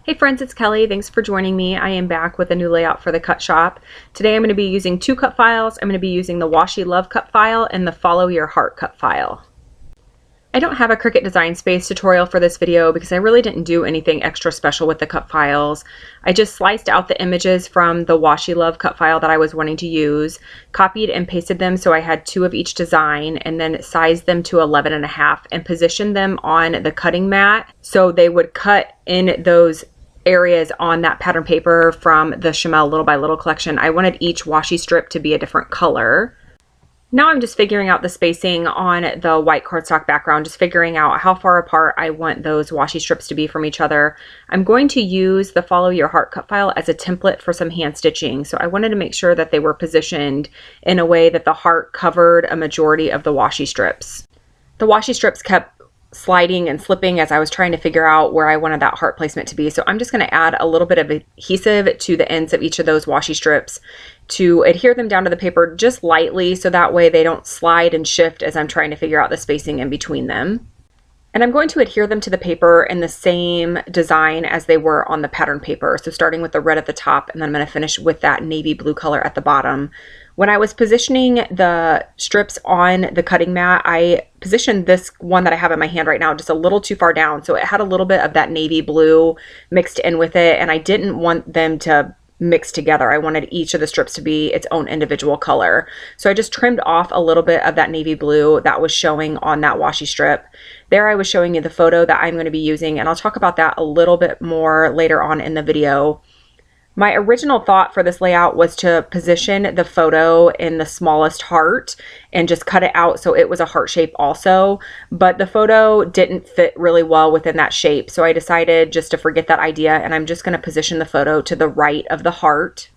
Hey friends, it's Kelly. Thanks for joining me. I am back with a new layout for the Cut Shop. Today I'm going to be using two cut files. I'm going to be using the Washi Love cut file and the Follow Your Heart cut file. I don't have a Cricut Design Space tutorial for this video because I really didn't do anything extra special with the cut files. I just sliced out the images from the Washi Love cut file that I was wanting to use, copied and pasted them so I had two of each design, and then sized them to 11.5 and positioned them on the cutting mat so they would cut in those areas on that pattern paper from the Chamel Little by Little collection. I wanted each washi strip to be a different color. Now I'm just figuring out the spacing on the white cardstock background, just figuring out how far apart I want those washi strips to be from each other. I'm going to use the Follow Your Heart cut file as a template for some hand stitching, so I wanted to make sure that they were positioned in a way that the heart covered a majority of the washi strips. The washi strips kept sliding and slipping as I was trying to figure out where I wanted that heart placement to be. So I'm just going to add a little bit of adhesive to the ends of each of those washi strips to adhere them down to the paper just lightly so that way they don't slide and shift as I'm trying to figure out the spacing in between them. And I'm going to adhere them to the paper in the same design as they were on the pattern paper. So starting with the red at the top, and then I'm going to finish with that navy blue color at the bottom. When I was positioning the strips on the cutting mat, I positioned this one that I have in my hand right now just a little too far down. So it had a little bit of that navy blue mixed in with it, and I didn't want them to mix together. I wanted each of the strips to be its own individual color. So I just trimmed off a little bit of that navy blue that was showing on that washi strip. There I was showing you the photo that I'm going to be using, and I'll talk about that a little bit more later on in the video. My original thought for this layout was to position the photo in the smallest heart and just cut it out so it was a heart shape also, but the photo didn't fit really well within that shape. So I decided just to forget that idea, and I'm just going to position the photo to the right of the heart.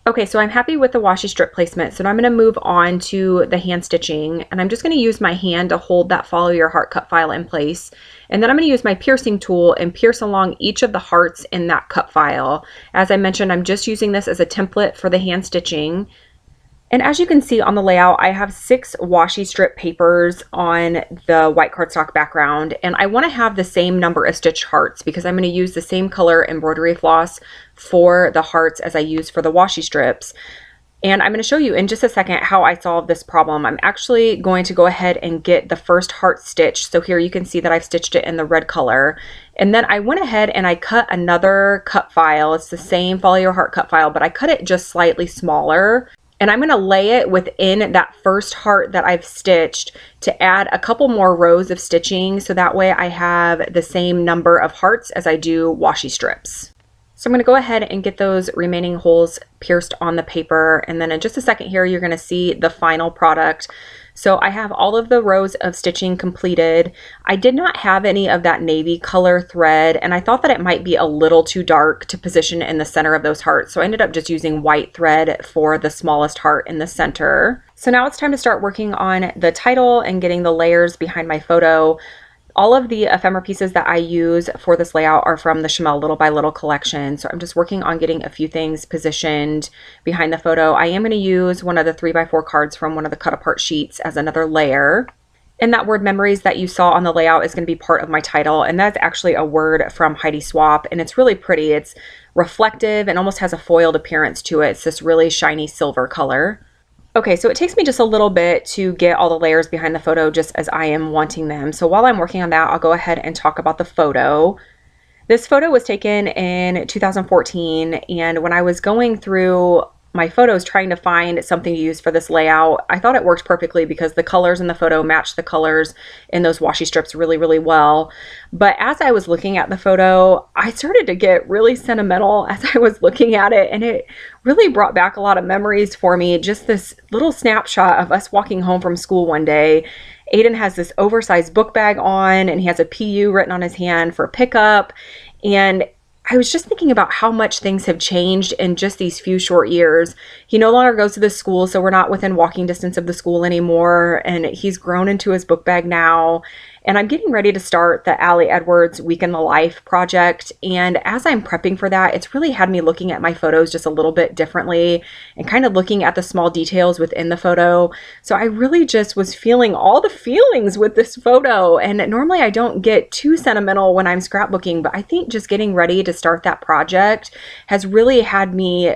Okay, so I'm happy with the washi strip placement, so now I'm going to move on to the hand stitching, and I'm just going to use my hand to hold that Follow Your Heart cut file in place, and then I'm going to use my piercing tool and pierce along each of the hearts in that cut file. As I mentioned, I'm just using this as a template for the hand stitching. And as you can see on the layout, I have 6 washi strip papers on the white cardstock background, and I want to have the same number of stitched hearts because I'm going to use the same color embroidery floss for the hearts as I use for the washi strips. And I'm going to show you in just a second how I solved this problem. I'm actually going to go ahead and get the first heart stitched. So here you can see that I've stitched it in the red color. And then I went ahead and I cut another cut file. It's the same Follow Your Heart cut file, but I cut it just slightly smaller. And I'm going to lay it within that first heart that I've stitched to add a couple more rows of stitching so that way I have the same number of hearts as I do washi strips. So I'm going to go ahead and get those remaining holes pierced on the paper, and then in just a second here you're going to see the final product. So I have all of the rows of stitching completed. I did not have any of that navy color thread, and I thought that it might be a little too dark to position in the center of those hearts. So I ended up just using white thread for the smallest heart in the center. So now it's time to start working on the title and getting the layers behind my photo. All of the ephemera pieces that I use for this layout are from the Chamel Little by Little collection. So I'm just working on getting a few things positioned behind the photo. I am going to use one of the 3x4 cards from one of the cut apart sheets as another layer. And that word memories that you saw on the layout is going to be part of my title. And that's actually a word from Heidi Swapp, and it's really pretty. It's reflective and almost has a foiled appearance to it. It's this really shiny silver color. Okay, so it takes me just a little bit to get all the layers behind the photo just as I am wanting them. So while I'm working on that, I'll go ahead and talk about the photo. This photo was taken in 2014, and when I was going through my photos trying to find something to use for this layout, I thought it worked perfectly because the colors in the photo matched the colors in those washi strips really, really well. But as I was looking at the photo, I started to get really sentimental as I was looking at it, and it really brought back a lot of memories for me. Just this little snapshot of us walking home from school one day. Aiden has this oversized book bag on, and he has a PU written on his hand for pickup, and I was just thinking about how much things have changed in just these few short years. He no longer goes to this school, so we're not within walking distance of the school anymore, and he's grown into his book bag now. And I'm getting ready to start the Allie Edwards Week in the Life project. And as I'm prepping for that, it's really had me looking at my photos just a little bit differently and kind of looking at the small details within the photo. So I really just was feeling all the feelings with this photo. And normally I don't get too sentimental when I'm scrapbooking, but I think just getting ready to start that project has really had me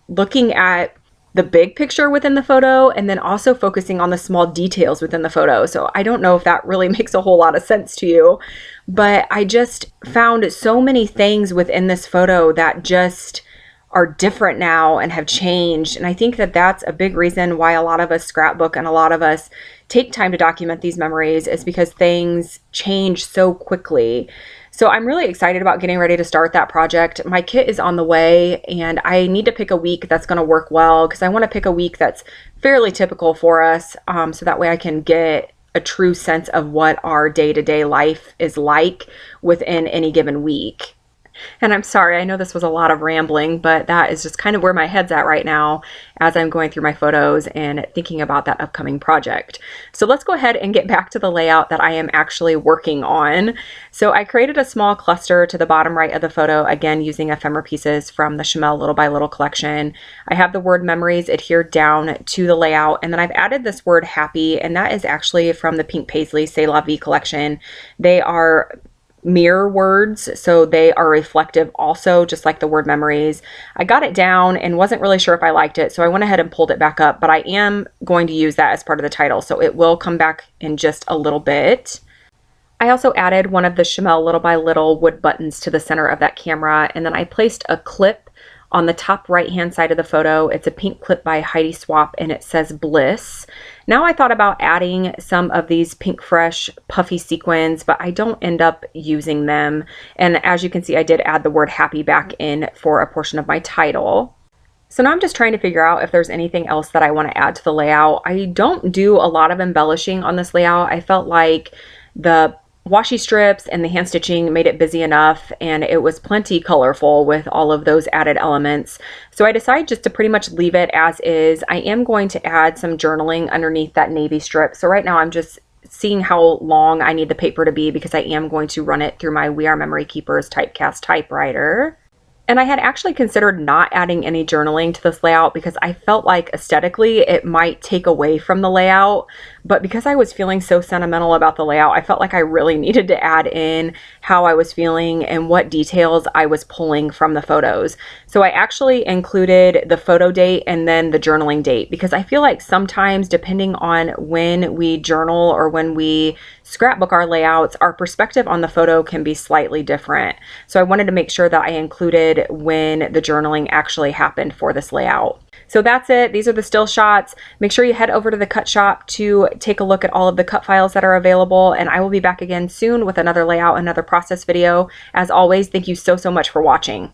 looking at the big picture within the photo and then also focusing on the small details within the photo. So I don't know if that really makes a whole lot of sense to you, but I just found so many things within this photo that just are different now and have changed. And I think that that's a big reason why a lot of us scrapbook and a lot of us take time to document these memories, is because things change so quickly. So I'm really excited about getting ready to start that project. My kit is on the way and I need to pick a week that's going to work well, because I want to pick a week that's fairly typical for us, so that way I can get a true sense of what our day-to-day life is like within any given week. And I'm sorry, I know this was a lot of rambling, but that is just kind of where my head's at right now as I'm going through my photos and thinking about that upcoming project. So let's go ahead and get back to the layout that I am actually working on. So I created a small cluster to the bottom right of the photo, again using ephemera pieces from the Chamel Little by Little collection. I have the word memories adhered down to the layout, and then I've added this word happy, and that is actually from the Pink Paisley C'est La Vie collection. They are mirror words, so they are reflective also, just like the word memories. I got it down and wasn't really sure if I liked it, so I went ahead and pulled it back up, but I am going to use that as part of the title, so it will come back in just a little bit. I also added one of the Chamel Little by Little wood buttons to the center of that camera, and then I placed a clip on the top right hand side of the photo. It's a pink clip by Heidi Swap and it says Bliss. Now I thought about adding some of these pink fresh puffy sequins, but I don't end up using them. And as you can see, I did add the word happy back in for a portion of my title. So now I'm just trying to figure out if there's anything else that I want to add to the layout. I don't do a lot of embellishing on this layout. I felt like the washi strips and the hand stitching made it busy enough, and it was plenty colorful with all of those added elements. So I decided just to pretty much leave it as is. I am going to add some journaling underneath that navy strip. So right now I'm just seeing how long I need the paper to be, because I am going to run it through my We Are Memory Keepers typecast typewriter. And I had actually considered not adding any journaling to this layout because I felt like aesthetically it might take away from the layout. But because I was feeling so sentimental about the layout, I felt like I really needed to add in how I was feeling and what details I was pulling from the photos. So I actually included the photo date and then the journaling date, because I feel like sometimes, depending on when we journal or when we scrapbook our layouts, our perspective on the photo can be slightly different. So I wanted to make sure that I included when the journaling actually happened for this layout. So that's it. These are the still shots. Make sure you head over to the Cut Shop to take a look at all of the cut files that are available, and I will be back again soon with another layout, another process video. As always, thank you so much for watching.